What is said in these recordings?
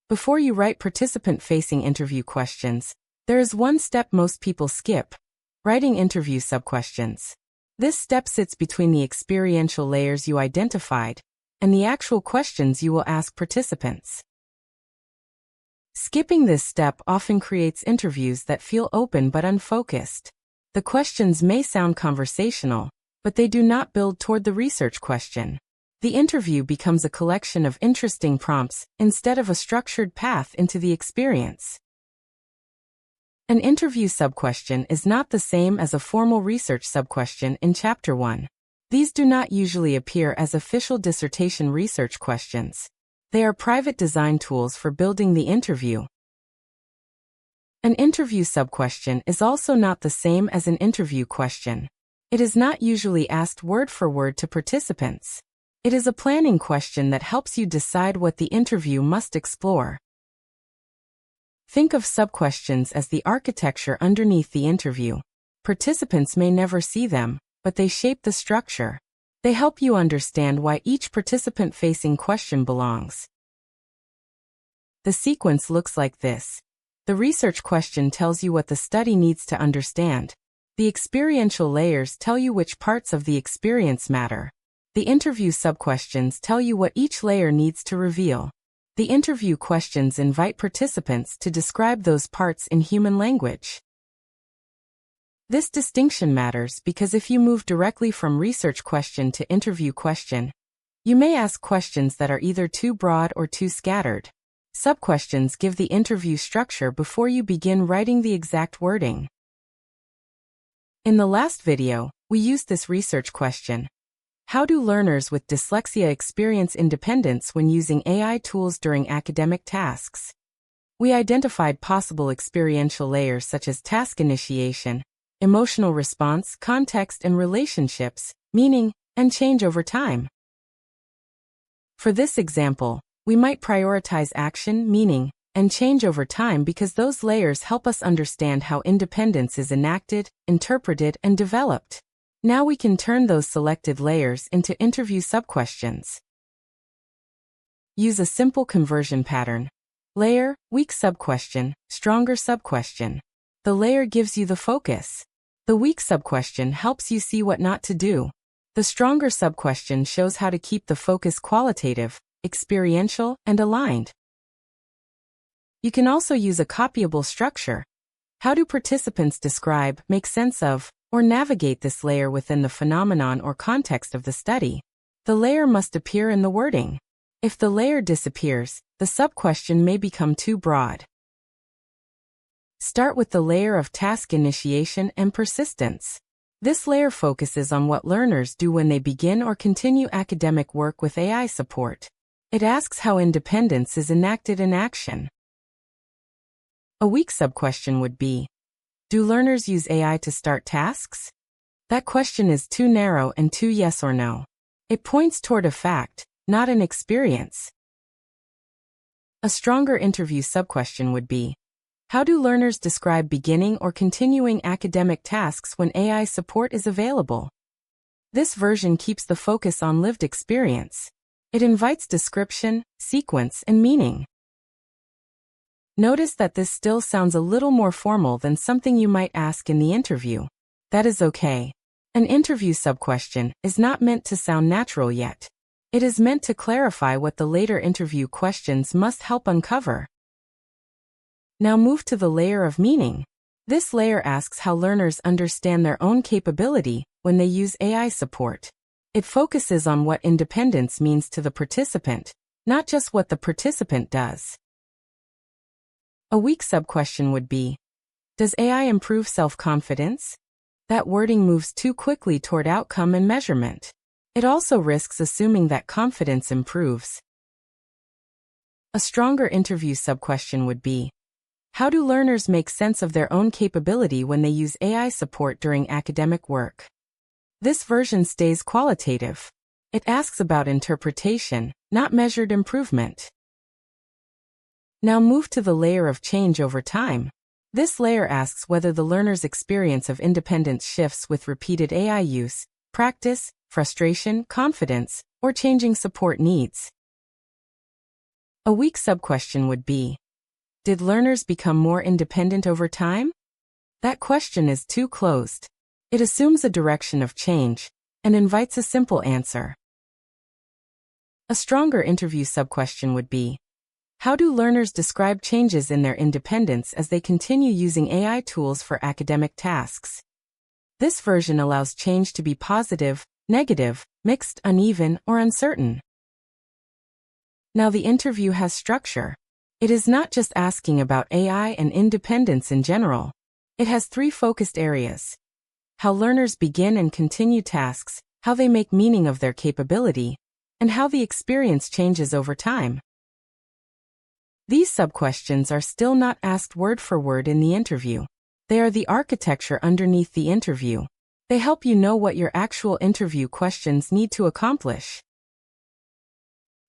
Before you write participant-facing interview questions, there is one step most people skip: writing interview subquestions. This step sits between the experiential layers you identified and the actual questions you will ask participants. Skipping this step often creates interviews that feel open but unfocused. The questions may sound conversational, but they do not build toward the research question. The interview becomes a collection of interesting prompts instead of a structured path into the experience. An interview subquestion is not the same as a formal research subquestion in Chapter 1. These do not usually appear as official dissertation research questions. They are private design tools for building the interview. An interview subquestion is also not the same as an interview question. It is not usually asked word for word to participants. It is a planning question that helps you decide what the interview must explore. Think of subquestions as the architecture underneath the interview. Participants may never see them, but they shape the structure. They help you understand why each participant-facing question belongs. The sequence looks like this. The research question tells you what the study needs to understand. The experiential layers tell you which parts of the experience matter. The interview subquestions tell you what each layer needs to reveal. The interview questions invite participants to describe those parts in human language. This distinction matters because if you move directly from research question to interview question, you may ask questions that are either too broad or too scattered. Subquestions give the interview structure before you begin writing the exact wording. In the last video, we used this research question. How do learners with dyslexia experience independence when using AI tools during academic tasks? We identified possible experiential layers such as task initiation, emotional response, context and relationships, meaning, and change over time. For this example, we might prioritize action, meaning, and change over time because those layers help us understand how independence is enacted, interpreted, and developed. Now we can turn those selected layers into interview subquestions. Use a simple conversion pattern. Layer, weak subquestion, stronger subquestion. The layer gives you the focus. The weak subquestion helps you see what not to do. The stronger subquestion shows how to keep the focus qualitative, experiential, and aligned. You can also use a copyable structure. How do participants describe, make sense of, or navigate this layer within the phenomenon or context of the study? The layer must appear in the wording. If the layer disappears, the subquestion may become too broad. Start with the layer of task initiation and persistence. This layer focuses on what learners do when they begin or continue academic work with AI support. It asks how independence is enacted in action. A weak subquestion would be, do learners use AI to start tasks? That question is too narrow and too yes or no. It points toward a fact, not an experience. A stronger interview subquestion would be, how do learners describe beginning or continuing academic tasks when AI support is available? This version keeps the focus on lived experience. It invites description, sequence, and meaning. Notice that this still sounds a little more formal than something you might ask in the interview. That is okay. An interview subquestion is not meant to sound natural yet. It is meant to clarify what the later interview questions must help uncover. Now move to the layer of meaning. This layer asks how learners understand their own capability when they use AI support. It focuses on what independence means to the participant, not just what the participant does. A weak subquestion would be, does AI improve self-confidence? That wording moves too quickly toward outcome and measurement. It also risks assuming that confidence improves. A stronger interview subquestion would be, how do learners make sense of their own capability when they use AI support during academic work? This version stays qualitative. It asks about interpretation, not measured improvement. Now move to the layer of change over time. This layer asks whether the learner's experience of independence shifts with repeated AI use, practice, frustration, confidence, or changing support needs. A weak sub-question would be, did learners become more independent over time? That question is too closed. It assumes a direction of change and invites a simple answer. A stronger interview sub-question would be, how do learners describe changes in their independence as they continue using AI tools for academic tasks? This version allows change to be positive, negative, mixed, uneven, or uncertain. Now the interview has structure. It is not just asking about AI and independence in general. It has 3 focused areas: how learners begin and continue tasks, how they make meaning of their capability, and how the experience changes over time. These sub-questions are still not asked word for word in the interview. They are the architecture underneath the interview. They help you know what your actual interview questions need to accomplish.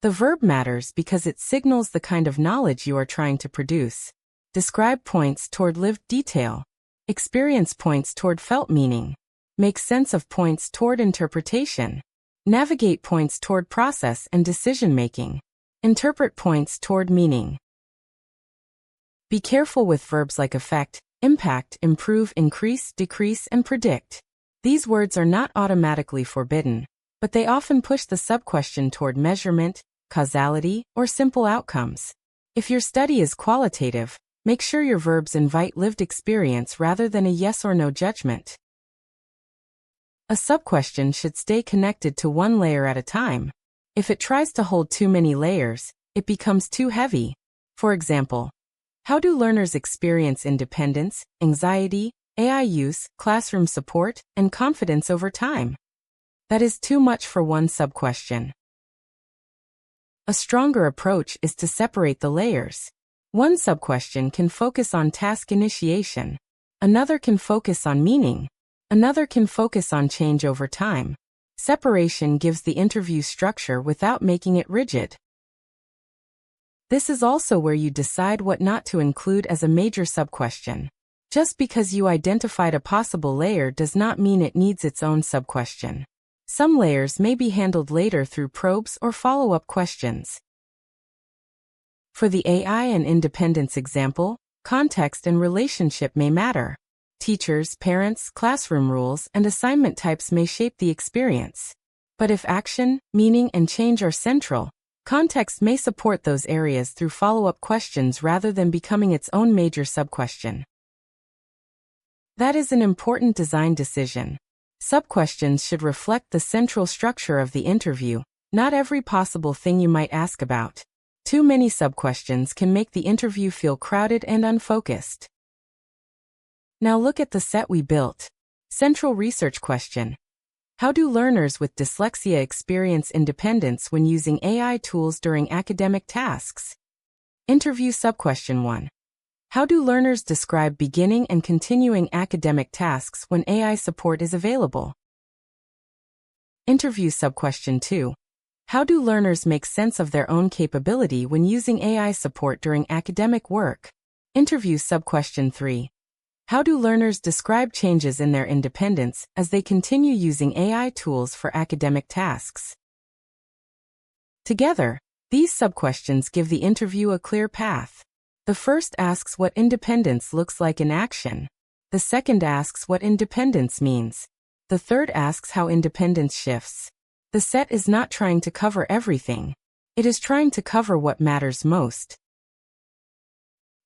The verb matters because it signals the kind of knowledge you are trying to produce. Describe points toward lived detail. Experience points toward felt meaning. Make sense of points toward interpretation. Navigate points toward process and decision-making. Interpret points toward meaning. Be careful with verbs like affect, impact, improve, increase, decrease, and predict. These words are not automatically forbidden, but they often push the sub-question toward measurement, causality, or simple outcomes. If your study is qualitative, make sure your verbs invite lived experience rather than a yes or no judgment. A sub-question should stay connected to one layer at a time. If it tries to hold too many layers, it becomes too heavy. For example, how do learners experience independence, anxiety, AI use, classroom support, and confidence over time? That is too much for one sub-question. A stronger approach is to separate the layers. One sub-question can focus on task initiation. Another can focus on meaning. Another can focus on change over time. Separation gives the interview structure without making it rigid. This is also where you decide what not to include as a major sub-question. Just because you identified a possible layer does not mean it needs its own sub-question. Some layers may be handled later through probes or follow-up questions. For the AI and independence example, context and relationship may matter. Teachers, parents, classroom rules, and assignment types may shape the experience. But if action, meaning, and change are central, context may support those areas through follow-up questions rather than becoming its own major sub-question. That is an important design decision. Sub-questions should reflect the central structure of the interview, not every possible thing you might ask about. Too many sub-questions can make the interview feel crowded and unfocused. Now look at the set we built. Central research question. How do learners with dyslexia experience independence when using AI tools during academic tasks? Interview sub-question 1. How do learners describe beginning and continuing academic tasks when AI support is available? Interview sub-question 2. How do learners make sense of their own capability when using AI support during academic work? Interview sub-question 3. How do learners describe changes in their independence as they continue using AI tools for academic tasks? Together, these sub-questions give the interview a clear path. The first asks what independence looks like in action. The second asks what independence means. The third asks how independence shifts. The set is not trying to cover everything. It is trying to cover what matters most.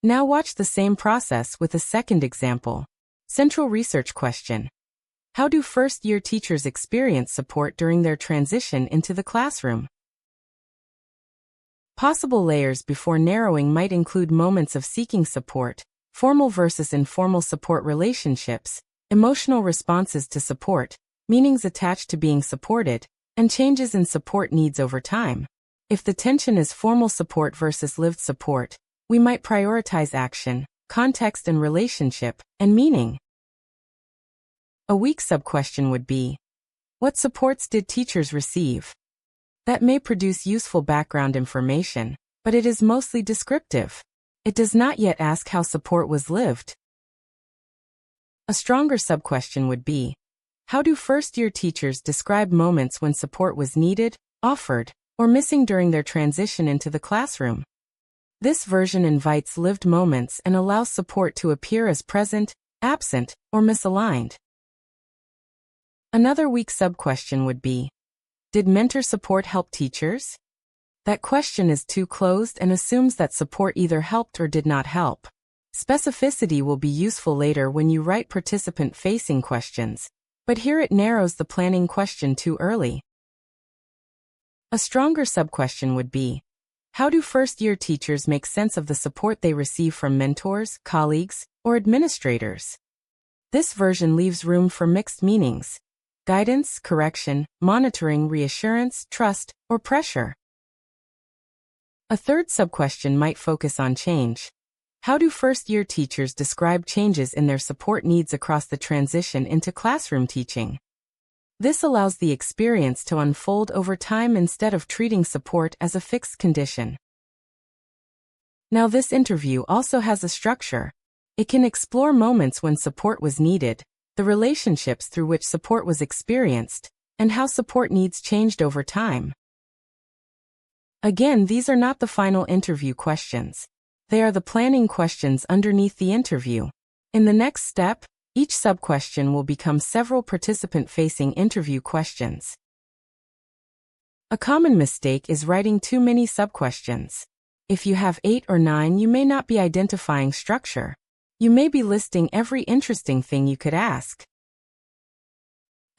Now watch the same process with a second example. Central research question. How do first-year teachers experience support during their transition into the classroom? Possible layers before narrowing might include moments of seeking support, formal versus informal support relationships, emotional responses to support, meanings attached to being supported, and changes in support needs over time. If the tension is formal support versus lived support, we might prioritize action, context and relationship, and meaning. A weak sub-question would be, what supports did teachers receive? That may produce useful background information, but it is mostly descriptive. It does not yet ask how support was lived. A stronger sub-question would be, how do first-year teachers describe moments when support was needed, offered, or missing during their transition into the classroom? This version invites lived moments and allows support to appear as present, absent, or misaligned. Another weak sub-question would be, did mentor support help teachers? That question is too closed and assumes that support either helped or did not help. Specificity will be useful later when you write participant-facing questions, but here it narrows the planning question too early. A stronger sub-question would be, how do first-year teachers make sense of the support they receive from mentors, colleagues, or administrators? This version leaves room for mixed meanings: guidance, correction, monitoring, reassurance, trust, or pressure. A third sub-question might focus on change. How do first-year teachers describe changes in their support needs across the transition into classroom teaching? This allows the experience to unfold over time instead of treating support as a fixed condition. Now, this interview also has a structure. It can explore moments when support was needed, the relationships through which support was experienced, and how support needs changed over time. Again, these are not the final interview questions. They are the planning questions underneath the interview. In the next step, each sub-question will become several participant-facing interview questions. A common mistake is writing too many sub-questions. If you have 8 or 9, you may not be identifying structure. You may be listing every interesting thing you could ask.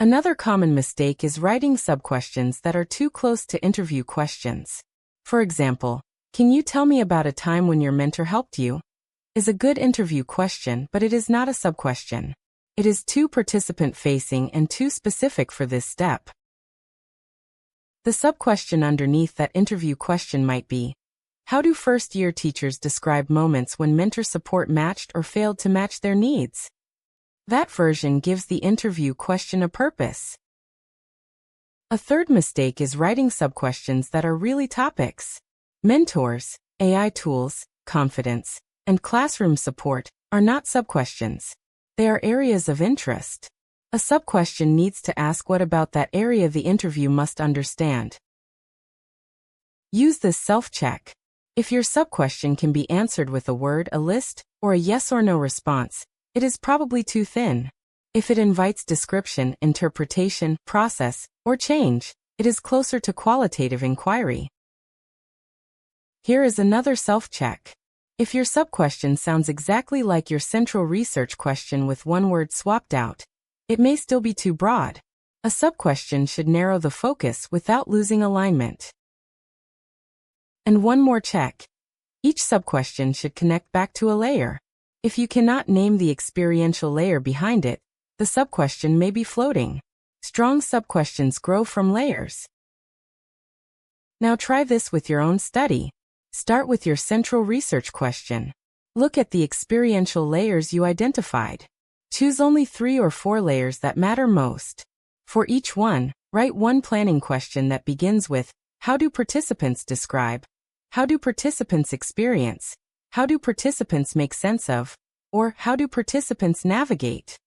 Another common mistake is writing sub-questions that are too close to interview questions. For example, can you tell me about a time when your mentor helped you? Is a good interview question, but it is not a sub-question. It is too participant-facing and too specific for this step. The sub-question underneath that interview question might be, how do first-year teachers describe moments when mentor support matched or failed to match their needs? That version gives the interview question a purpose. A third mistake is writing sub-questions that are really topics. Mentors, AI tools, confidence, and classroom support are not sub-questions. They are areas of interest. A sub-question needs to ask what about that area the interview must understand. Use this self-check. If your sub-question can be answered with a word, a list, or a yes or no response, it is probably too thin. If it invites description, interpretation, process, or change, it is closer to qualitative inquiry. Here is another self-check. If your sub-question sounds exactly like your central research question with one word swapped out, it may still be too broad. A sub-question should narrow the focus without losing alignment. And one more check. Each sub-question should connect back to a layer. If you cannot name the experiential layer behind it, the sub-question may be floating. Strong sub-questions grow from layers. Now try this with your own study. Start with your central research question. Look at the experiential layers you identified. Choose only 3 or 4 layers that matter most. For each one, write one planning question that begins with, how do participants describe? How do participants experience? How do participants make sense of? Or how do participants navigate?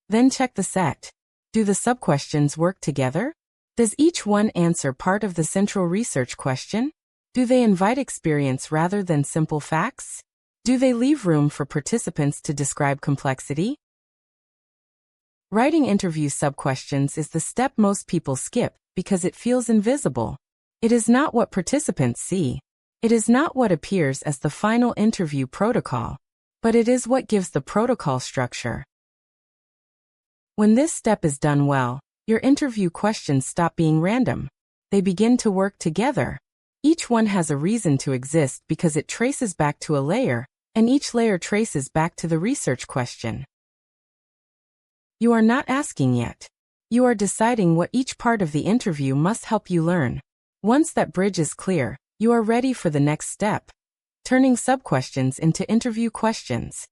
Then check the set. Do the sub-questions work together? Does each one answer part of the central research question? Do they invite experience rather than simple facts? Do they leave room for participants to describe complexity? Writing interview sub-questions is the step most people skip because it feels invisible. It is not what participants see. It is not what appears as the final interview protocol, but it is what gives the protocol structure. When this step is done well, your interview questions stop being random. They begin to work together. Each one has a reason to exist because it traces back to a layer, and each layer traces back to the research question. You are not asking yet. You are deciding what each part of the interview must help you learn. Once that bridge is clear, you are ready for the next step, turning sub-questions into interview questions.